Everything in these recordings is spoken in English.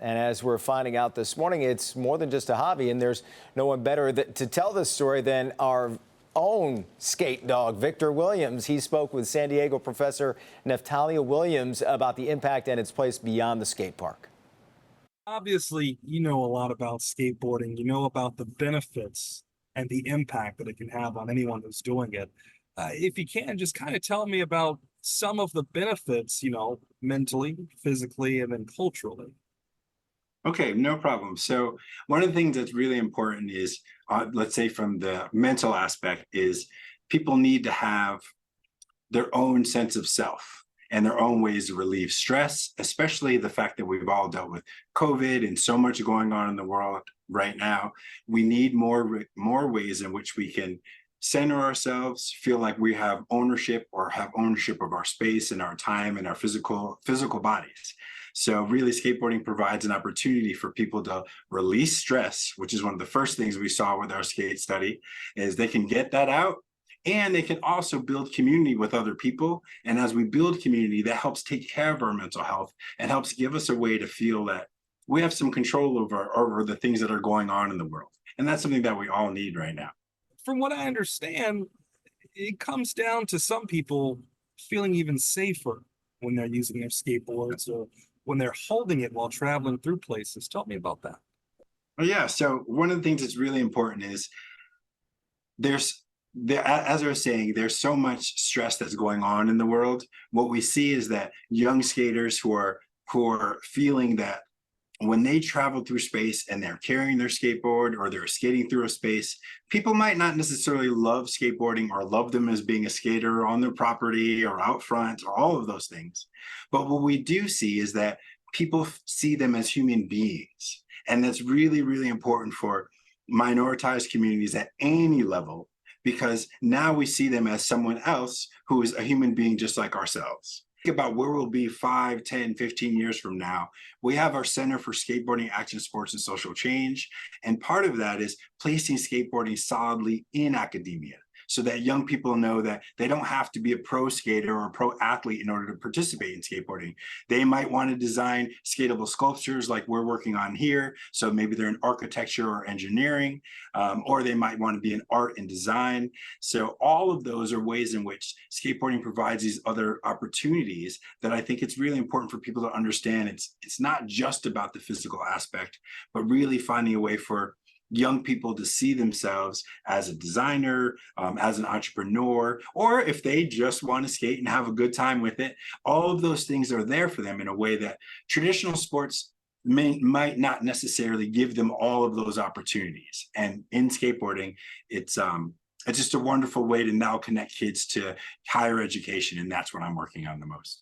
And as we're finding out this morning, it's more than just a hobby, and there's no one better to tell this story than our own skate dog, Victor Williams. He spoke with San Diego professor Neftalia Williams about the impact and its place beyond the skate park. Obviously, you know a lot about skateboarding. You know about the benefits and the impact that it can have on anyone who's doing it. If you can, just kind of tell me about some of the benefits, mentally, physically, and then culturally. Okay, no problem. So one of the things that's really important is, let's say from the mental aspect, is people need to have their own sense of self and their own ways to relieve stress, especially the fact that we've all dealt with COVID and so much going on in the world right now. We need more ways in which we can center ourselves, feel like we have ownership of our space and our time and our physical bodies. So really, skateboarding provides an opportunity for people to release stress, which is one of the first things we saw with our skate study, is they can get that out. And they can also build community with other people. And as we build community, that helps take care of our mental health and helps give us a way to feel that we have some control over the things that are going on in the world. And that's something that we all need right now. From what I understand, it comes down to some people feeling even safer when they're using their skateboards or when they're holding it while traveling through places. Tell me about that. Oh, yeah. So one of the things that's really important is as I was saying, there's so much stress that's going on in the world. What we see is that young skaters who are feeling that when they travel through space and they're carrying their skateboard or they're skating through a space, people might not necessarily love skateboarding or love them as being a skater on their property or out front or all of those things. But what we do see is that people see them as human beings. And that's really, really important for minoritized communities at any level, because now we see them as someone else who is a human being just like ourselves. Think about where we'll be 5, 10, 15 years from now. We have our Center for Skateboarding, Action Sports, and Social Change. And part of that is placing skateboarding solidly in academia, so that young people know that they don't have to be a pro skater or a pro athlete in order to participate in skateboarding. They might want to design skatable sculptures like we're working on here. So maybe they're in architecture or engineering, or they might want to be in art and design. So all of those are ways in which skateboarding provides these other opportunities that I think it's really important for people to understand. It's not just about the physical aspect, but really finding a way for young people to see themselves as a designer, as an entrepreneur, or if they just want to skate and have a good time with it. All of those things are there for them in a way that traditional sports might not necessarily give them all of those opportunities. And in skateboarding, it's just a wonderful way to now connect kids to higher education, and that's what I'm working on the most.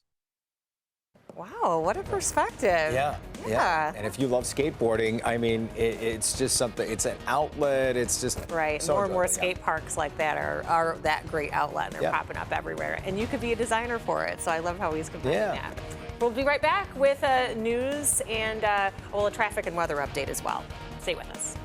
Wow, what a perspective. Yeah. And if you love skateboarding, I mean, it's just something, it's an outlet, it's just right. So more and more skate parks like that are that great outlet, and they're popping up everywhere. And you could be a designer for it, so I love how he's combining that. We'll be right back with news and a traffic and weather update as well. Stay with us.